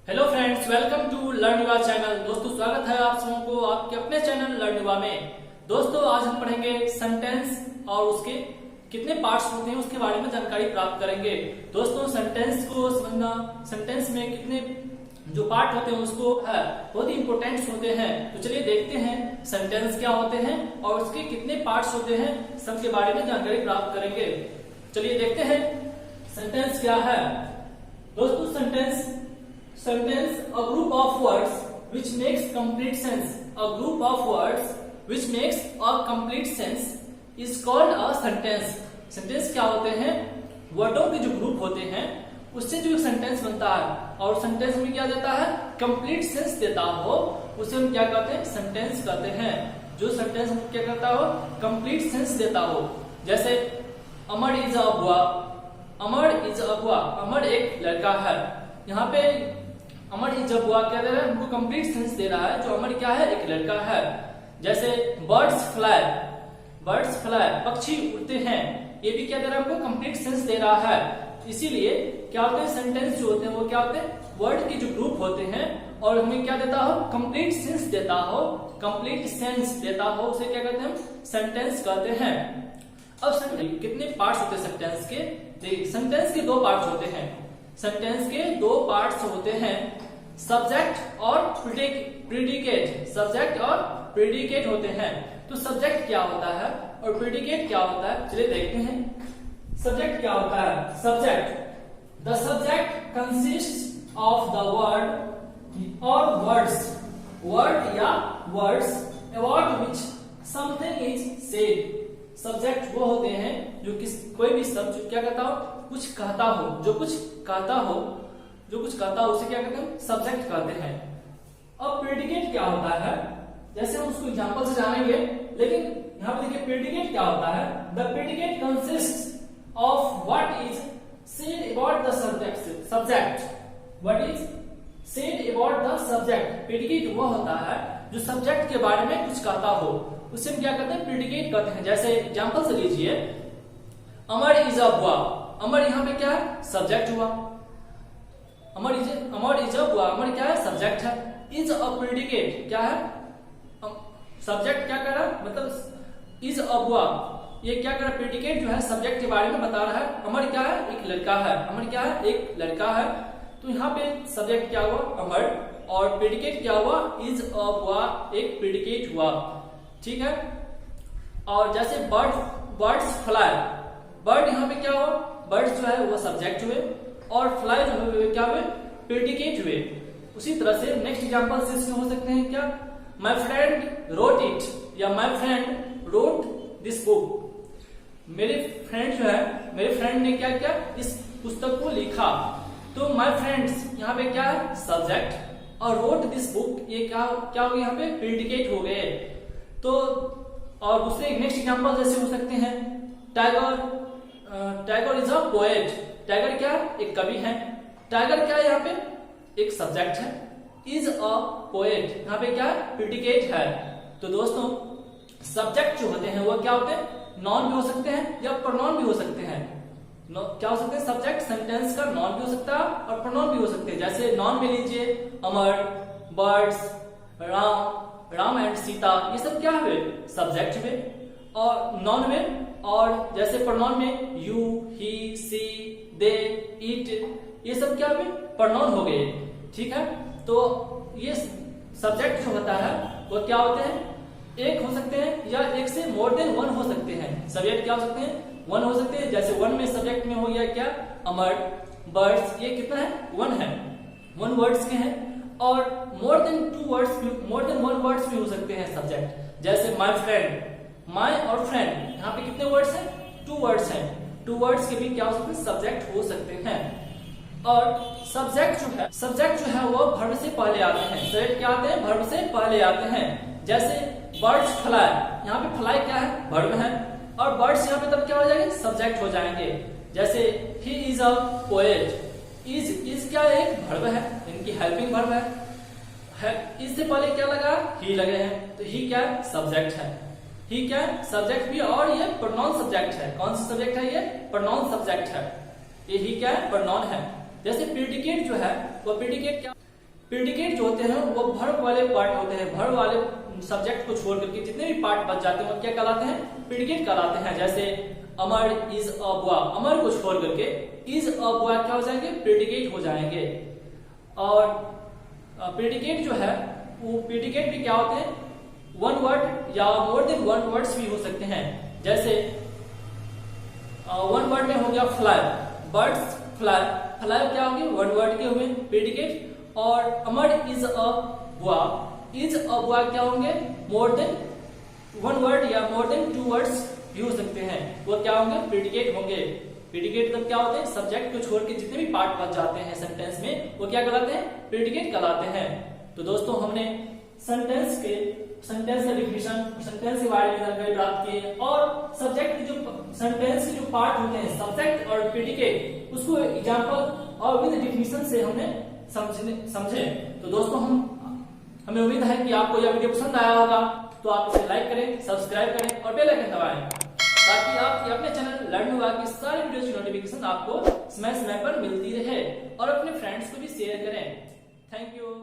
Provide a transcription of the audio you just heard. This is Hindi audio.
Hello friends, welcome to learn Yuva channel. दोस्तों, स्वागत है आप सबों को आपके अपने चैनल लर्न युवा में। दोस्तों, आज हम पढ़ेंगे सेंटेंस और उसके कितने पार्ट्स होते हैं उसके बारे में जानकारी प्राप्त करेंगे। दोस्तों, सेंटेंस को समझना, सेंटेंस में कितने जो पार्ट होते हैं उसको है बहुत ही इंपोर्टेंट होते हैं। तो चलिए देखते हैं सेंटेंस क्या होते हैं और उसके कितने पार्ट्स होते हैं, सबके बारे में जानकारी प्राप्त करेंगे। चलिए देखते हैं सेंटेंस क्या है। दोस्तों, Sentence, a group of words which makes complete sense. A group of words which makes a complete sense is called a sentence. Sentence क्या होते हैं? वर्डों के जो ग्रुप होते हैं उससे जो सेंटेंस बनता है और सेंटेंस में क्या देता है, कंप्लीट सेंस देता हो, उसे हम क्या कहते हैं, सेंटेंस कहते हैं। जो सेंटेंस हम क्या करता हो, कंप्लीट सेंस देता हो। जैसे Amar is a boy, Amar is a boy, Amar एक लड़का है। यहाँ पे अमर इज अ बॉय क्या दे रहा है, हमको कंप्लीट सेंस दे रहा है, जो अमर क्या है, एक लड़का है। जैसे बर्ड्स फ्लाई, बर्ड्स फ्लाई, पक्षी उड़ते हैं, ये भी क्या दे रहा है, हमको कंप्लीट सेंस दे रहा है। इसीलिए क्या होते हैं, सेंटेंस जो होते हैं वो क्या होते हैं, वर्ड के जो ग्रुप होते हैं और हमें क्या देता हो, कंप्लीट सेंस देता हो, कंप्लीट सेंस देता हो, उसे क्या कहते हैं, हम सेंटेंस कहते हैं। अब कितने पार्ट्स होते हैं सेंटेंस के? देखिए, सेंटेंस के दो पार्ट्स होते हैं। सेंटेंस के दो पार्ट्स होते हैं, सब्जेक्ट और प्रेडिकेट। सब्जेक्ट और प्रेडिकेट होते हैं। तो सब्जेक्ट क्या होता है और प्रेडिकेट क्या होता है, चलिए देखते हैं। सब्जेक्ट क्या होता है? Subject, the subject consist of the word और वर्ड्स, वर्ड या words about which something is said. Subject वो होते हैं जो कोई भी शब्द क्या कहता हो, कुछ कहता हो, जो कुछ कहता हो, जो कुछ कहता हो उसे क्या कहते हैं, सब्जेक्ट कहते हैं। अब प्रेडिकेट क्या होता है, जैसे हम उसको एग्जांपल से जानेंगे, लेकिन यहाँ पे देखिए प्रेडिकेट क्या होता है। The predicate consist of what is said about the subject, subject what is said about the subject. Predicate वो होता है जो सब्जेक्ट के बारे में कुछ कहता हो, उसे हम क्या कहते हैं, प्रेडिकेट कहते हैं। जैसे एग्जांपल से लीजिए, अमर इज अ बॉय, अमर यहाँ पे क्या है, सब्जेक्ट हुआ। अमर इज अ बॉय, अमर क्या है, सब्जेक्ट है। इज अ प्रेडिकेट क्या है, सब्जेक्ट क्या कर रहा है, मतलब इज अ बॉय, ये क्या कर रहा है, प्रेडिकेट जो है सब्जेक्ट के बारे में बता रहा है। अमर क्या है, एक लड़का है, अमर क्या है, एक लड़का है। तो यहाँ पे सब्जेक्ट क्या हुआ, अमर, और प्रेडिकेट क्या हुआ, इज अ बॉय, एक प्रेडिकेट हुआ। ठीक है। और जैसे बर्ड्स फ्लाई, बर्ड यहाँ पे क्या हुआ, बर्ड्स जो है वो सब्जेक्ट हुए और फ्लाई जो है क्या हुए, प्रेडिकेट हुए। उसी तरह से नेक्स्ट एग्जांपल से इसमें हो सकते हैं क्या, माय फ्रेंड रोट इट, या my friend wrote this book. मेरे फ्रेंड जो है, मेरे फ्रेंड ने क्या किया, इस पुस्तक को लिखा। तो माय फ्रेंड्स यहाँ पे क्या है, सब्जेक्ट, और रोट दिस बुक ये क्या हो, यहाँ पे प्रेडिकेट हो गए। तो और दूसरे नेक्स्ट एग्जांपल जैसे हो सकते हैं, tiger is a poet, tiger क्या है, एक कवि है। टाइगर क्या है, यहाँ पे एक सब्जेक्ट है। इज अ पोएट यहाँ पे क्या है, प्रेडिकेट है। तो दोस्तों, सब्जेक्ट जो होते हैं वो क्या होते हैं, नॉन भी हो सकते हैं या प्रोनाउन भी हो सकते हैं। क्या हो सकते हैं, सब्जेक्ट सेंटेंस का नॉन भी हो सकता है और प्रोनाउन भी हो सकते हैं। जैसे नॉन में लीजिए, अमर, बर्ड्स, राम एंड सीता, ये सब क्या हुए, सब्जेक्ट हुए और नॉन में। और जैसे प्रोनाउन में you, he, C, they, it, ये सब क्या हुए, प्रोनाउन हो गए। ठीक है। तो ये सब्जेक्ट जो होता है वो क्या होते हैं, एक हो सकते हैं या एक से मोर देन वन हो सकते हैं। सब्जेक्ट क्या हो सकते हैं, वन हो सकते हैं। जैसे वन में सब्जेक्ट में हो गया क्या, अमर, बर्ड्स, ये कितना है, वन है, वन वर्ड्स के हैं। और more than two words, more than one words भी हो सकते हैं सब्जेक्ट। जैसे माय फ्रेंड, माय और फ्रेंड, यहाँ पे कितने वर्ड्स हैं, टू वर्ड्स हैं। टू वर्ड्स के भी क्या हो सकते हैं, सब्जेक्ट हो सकते हैं। और सब्जेक्ट जो है वो वर्ब से पहले आते हैं। सब्जेक्ट क्या आते हैं, वर्ब से पहले आते हैं। जैसे बर्ड्स फ्लाई, यहाँ पे फ्लाई क्या है, वर्ब है, और बर्ड्स यहाँ पे तब क्या हो जाएंगे, सब्जेक्ट हो जाएंगे। जैसे he is a poet, is क्या एक वर्ब है, इनकी हेल्पिंग वर्ब है। इससे पहले क्या लगा, ही लगे हैं, तो ही क्या है, सब्जेक्ट है। ही क्या है, सब्जेक्ट भी, और ये प्रोनाउन सब्जेक्ट है। कौन सा सब्जेक्ट है, ये प्रोनाउन सब्जेक्ट है। ये ही क्या है, प्रोनाउन है। जैसे प्रेडिकेट जो है वो प्रेडिकेट क्या, प्रेडिकेट जो होते हैं वो वर्ब वाले पार्ट होते हैं, वर्ब वाले सब्जेक्ट को छोड़ करके जितने भी पार्ट बच जाते हैं वो क्या कहलाते हैं, प्रेडिकेट कहलाते हैं। जैसे अमर इज अ बॉय, अमर को छोड़ करके इज अ बॉय क्या हो जाएंगे, प्रेडिकेट हो जाएंगे। और प्रेडिकेट जो है वो प्रेडिकेट भी क्या होते हैं, वन वर्ड या मोर देन वन वर्ड्स भी हो सकते हैं। जैसे वन वर्ड में हो गया फ्लाई, बर्ड्स फ्लाई, फ्लाई क्या होगी, वन वर्ड के हुए प्रेडिकेट। और Amar is a boy, is a boy क्या होंगे, मोर देन वन वर्ड या मोर देन टू वर्ड्स भी हो सकते हैं, वो क्या होंगे, प्रेडिकेट होंगे। प्रेडिकेट तब क्या होते हैं, सब्जेक्ट को छोड़ के जितने भी पार्ट बच जाते हैं सेंटेंस में वो क्या कहलाते हैं, प्रेडिकेट कहलाते हैं। तो दोस्तों हमने सेंटेंस का डिफिनेशन, सेंटेंस के बारे में जानकारी प्राप्त की है और सब्जेक्ट के जो सेंटेंस के जो पार्ट होते हैं सब्जेक्ट और प्रेडिकेट उसको एग्जांपल और विद डिफिनेशन से हमने समझे। तो दोस्तों हमें उम्मीद है कि आपको यह वीडियो पसंद आया होगा, तो आप इसे लाइक करें, सब्सक्राइब करें और बेल आइकन दबाएं ताकि आपके अपने चैनल लर्न विभाग की सारी वीडियोज की नोटिफिकेशन आपको समय समय पर मिलती रहे और अपने फ्रेंड्स को भी शेयर करें। Thank you.